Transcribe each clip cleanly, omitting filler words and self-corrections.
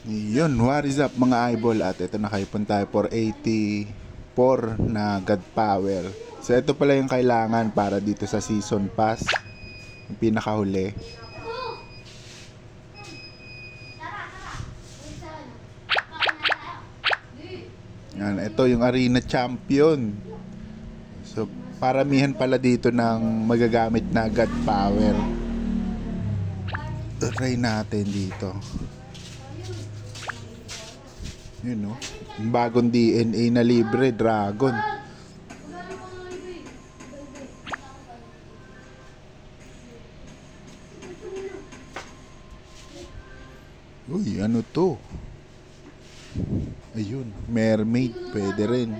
Yun, what is up mga eyeball? At ito na kayo tayo for 84 na God Power. So ito pala yung kailangan para dito sa season pass, yung pinakahuli. Yan, ito yung arena champion. So paramihan pala dito ng magagamit na God Power. Try natin dito. Yun, no? Yung bagong DNA na libre, Dragon. Uy, ano to? Ayun, Mermaid, pwede rin.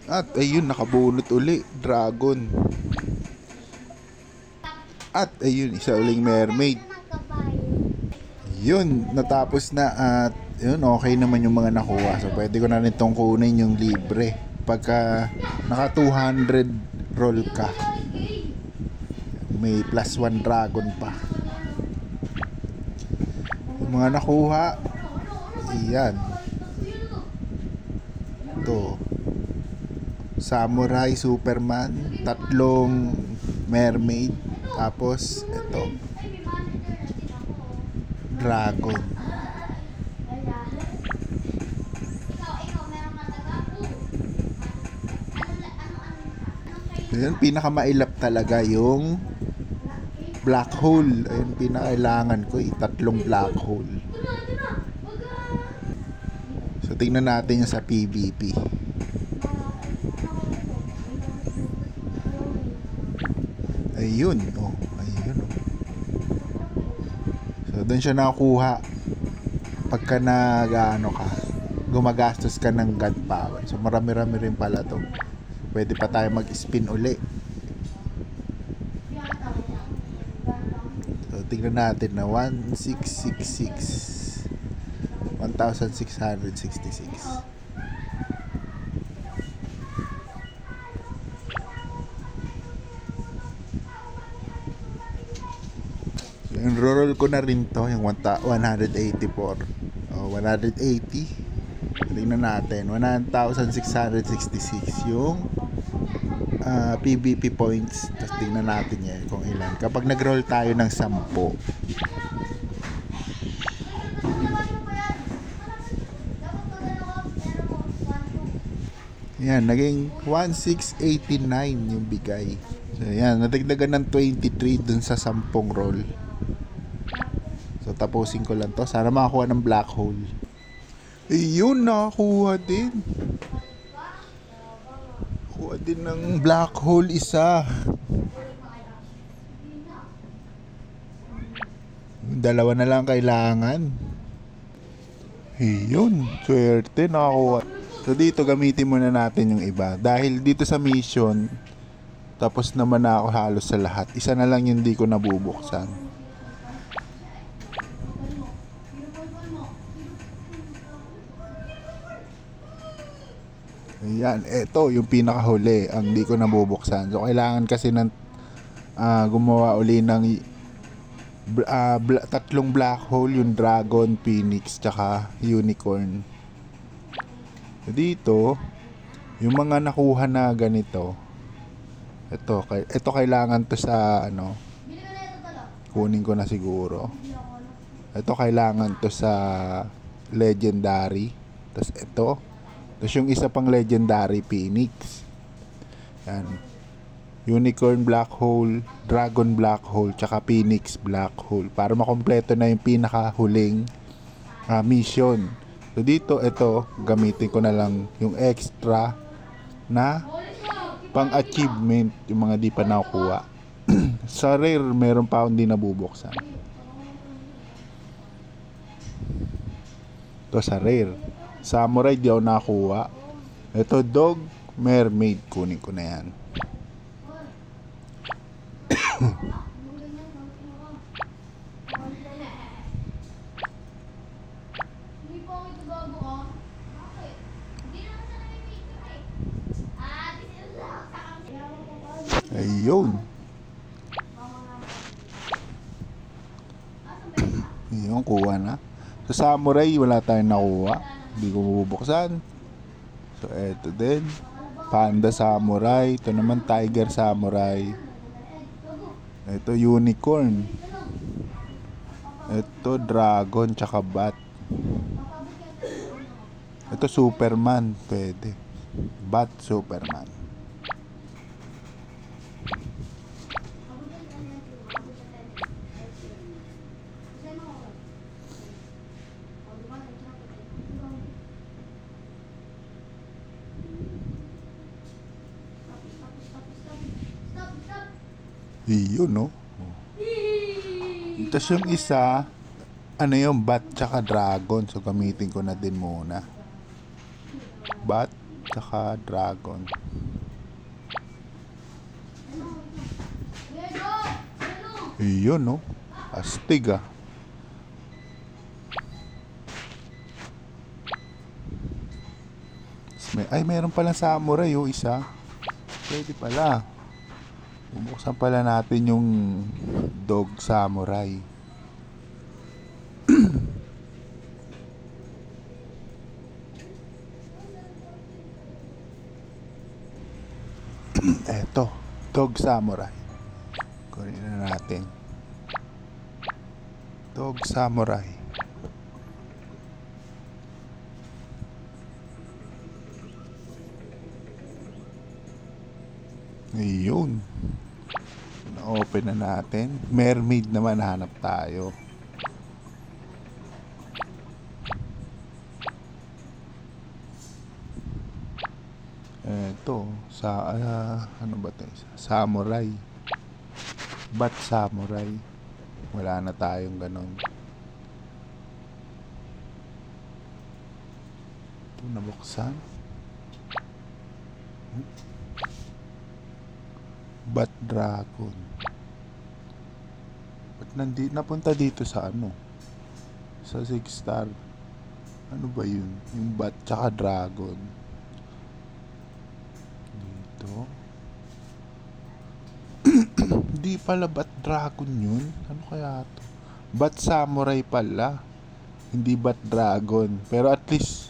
At ayun, nakabunot uli, Dragon. At ayun, isa uling Mermaid. Yun, natapos na at yun, okay naman yung mga nakuha. So pwede ko na rin itong kunin yung libre. Pagka naka 200 roll ka, may plus 1 Dragon pa. Yung mga nakuha, iyan. Ito, Samurai, Superman, 3 Mermaid, tapos ito, Dragon. Ayun, pinakamailap talaga yung black hole. Ayun, pinakailangan ko, 3 black hole. So tingnan natin yung sa PVP. Ayun, oh, ayun, oh. So doon siya nakuha pagka gumagastos ka ng God Power. So marami-rami rin pala to. Pwede pa tayo mag-spin uli. So tingnan natin na 1666, 1666. Enroll ko na rin to, yung 184 o 180. Tingnan natin, 1,666 yung PVP points. Tapos tingnan natin yan kung ilan kapag nag-roll tayo ng 10. Yan, naging 1689 yung bigay. So yan, nadagdagan ng 23 dun sa 10 roll. So tapusin ko lang to. Sana makakuha ng black hole. Ayun, nakakuha din. Kuha din ng black hole isa. Dalawa na lang kailangan. Ayun, swerte, nakakuha. So dito gamitin muna natin yung iba. Dahil dito sa mission, tapos naman na ako halos sa lahat. Isa na lang yung di ko nabubuksan. Ayan, ito yung pinakahuli ang di ko nabubuksan. So kailangan kasi ng gumawa uli ng 3 black hole, yung Dragon, Phoenix, tsaka Unicorn. So dito, yung mga nakuha na ganito, ito kailangan to sa kunin ko na siguro. Ito kailangan to sa legendary. Tapos ito. Tapos yung isa pang legendary, Phoenix. Yan. Unicorn black hole, Dragon black hole, tsaka Phoenix black hole. Para makompleto na yung pinakahuling mission. So dito, ito, gamitin ko na lang yung extra na pang-achievement, yung mga di pa nakuha. Sa rare, meron pa akong di nabubuksan. Ito sa rare. Samurai, di ako nakakuha. Ito, dog, mermaid, kunin ko na yan. Ayun. Ayun, kuha na. Sa samurai, wala tayong nakuha. Hindi ko bubuksan. So, eto din. Panda samurai. Ito naman tiger samurai. Ito unicorn. Ito dragon tsaka bat. Ito Superman. Pwede. Bat Superman. Iyon, no? Tapos yung isa, ano yung bat tsaka dragon. So, gamitin ko na din muna. Bat tsaka dragon. Iyon, no? Astig, ah. Ay, meron palang samurai, yung isa. Pwede pala. Bubuksan pala natin yung dog samurai. Eto, dog samurai. Kunin na natin. Dog samurai. Ayun. Na-open na natin. Mermaid naman hanap tayo. Eto, ano ba 'to? Samurai. Bat samurai. Wala na tayong ganon. Ito nabuksan. Bat dragon. Ba't napunta dito sa ano? Sa 6 star. Ano ba yun? Yung bat tsaka dragon. Dito. Hindi pala bat dragon yun. Ano kaya to? Bat samurai pala. Hindi bat dragon. Pero at least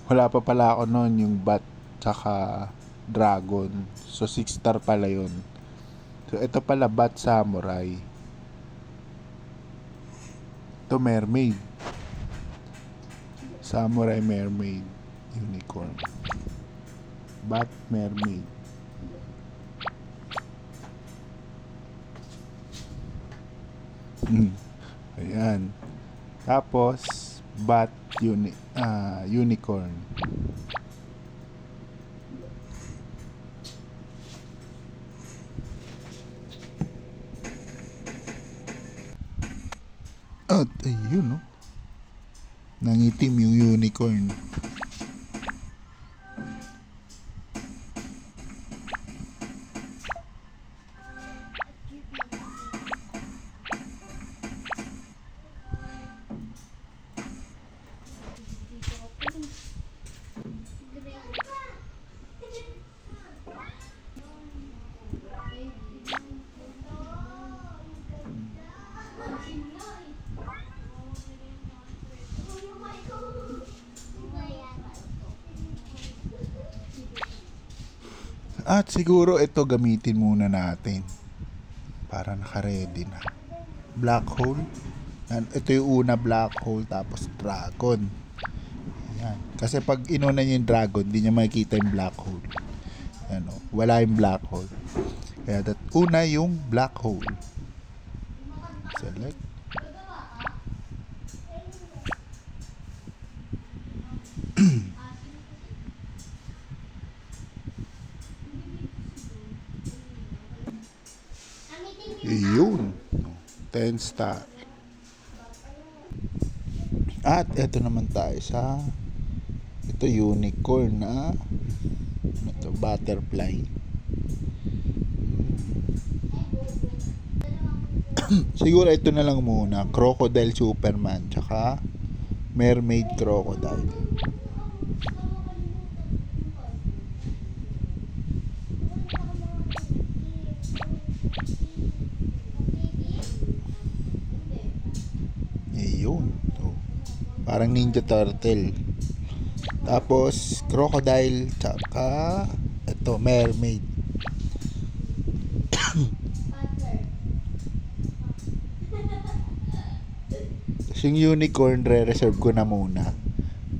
wala pa pala ako noon yung bat tsaka dragon. So 6 star pala yun. So ito pala bat samurai. Ito mermaid. Samurai mermaid. Unicorn. Bat mermaid. Ayan. Tapos bat unicorn. At ayun, no? Nangitim yung unicorn. At siguro ito gamitin muna natin para naka-ready na. Black hole. Ito yung una, black hole, tapos dragon. Ayan. Kasi pag inuna niyo yung dragon, hindi niya makikita yung black hole. Ayan, o. Wala yung black hole. Kaya una yung black hole. Select. Yun. 10 star. At eto naman tayo sa ito unicorn na ito butterfly. Siguro ito na lang muna, crocodile Superman tsaka mermaid crocodile. Parang Ninja Turtle. Tapos crocodile, tsaka ito mermaid. Yung unicorn re-reserve ko na muna.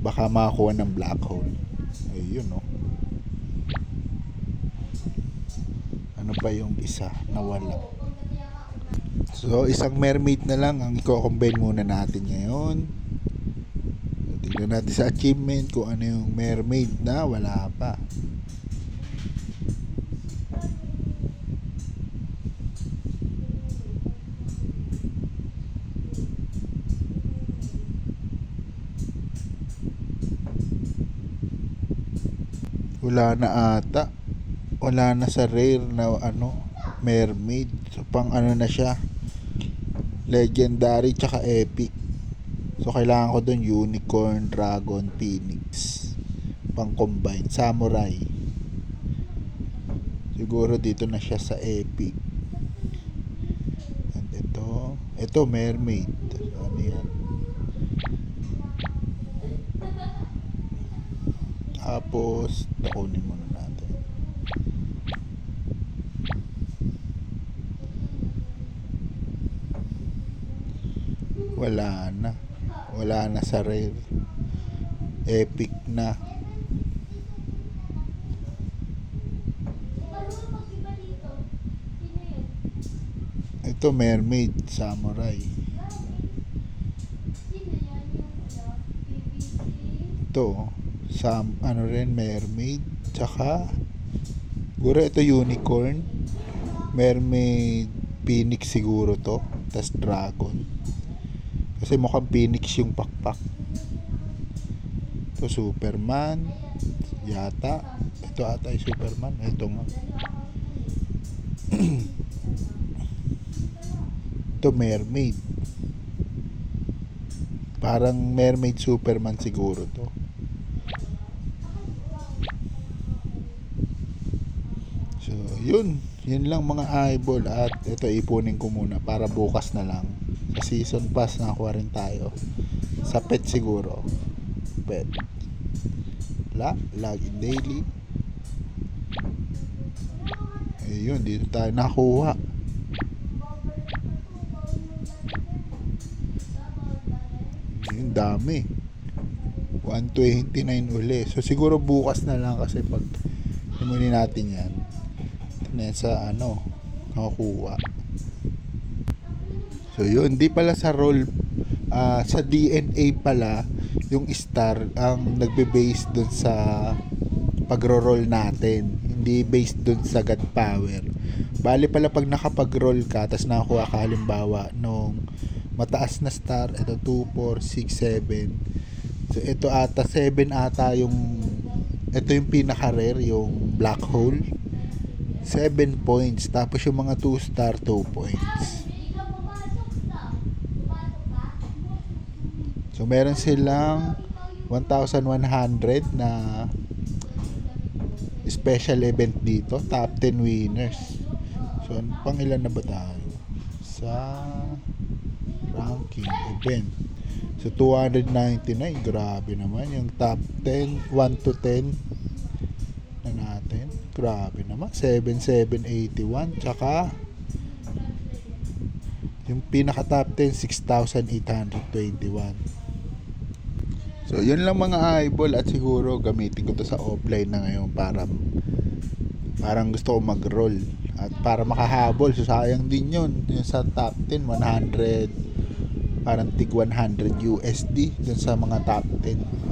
Baka makakuha ng black hole. Ayun no. Ano pa yung isa na wala? So isang mermaid na lang ang i-combine muna natin ngayon. Tignan natin sa achievement kung ano yung mermaid na wala pa. Wala na ata. Wala na sa rare na mermaid. So pang na siya, legendary tsaka epic. So kailangan ko dun unicorn, dragon, phoenix, pang combine, samurai. Siguro dito na siya sa epic. And ito mermaid. Ano yan? Tapos nakunin muna natin. Wala na sa rare. Epic na. Ito mermaid, samurai. Ito mermaid, tsaka siguro ito unicorn, mermaid, phoenix siguro to, tas dragon kasi mukhang phoenix yung pakpak. Ito Superman yata, ito ata ay Superman, ito nga. Ito mermaid, parang mermaid Superman siguro to. So, yun lang mga eyeball. At ito ipunin ko muna para bukas na lang. Sa season pass nakakuha rin tayo. Sa pet siguro. Pet. Login daily. Ayun, dito tayo nakuha. Yung dami. 129 uli. So siguro bukas na lang kasi pag imunin natin yan sa nakakuha. So yun, hindi pala sa roll, sa DNA pala yung star ang nagbe-base dun sa pagro-roll natin, hindi based dun sa God power. Bali pala pag nakapag-roll ka tas nakakuha ka halimbawa nung mataas na star, ito 2, 4, 6, 7. So ito ata 7 ata yung pinaka-rare, yung black hole. 7 points. Tapos yung mga 2 star, 2 points. So meron silang 1,100 na special event dito. Top 10 winners. So pang ilan na ba tayo sa ranking event? So 299. Grabe naman yung top 10, 1 to 10 na natin. Grabe naman. 7,781. Tsaka yung pinaka top 10, 6,821. So yun lang mga eyeball. At siguro gamitin ko to sa offline na ngayon para parang gusto ko mag-roll at para makahabol. So sayang din yun. Yung sa top 10, 100, parang tig 100 USD dun sa mga top 10.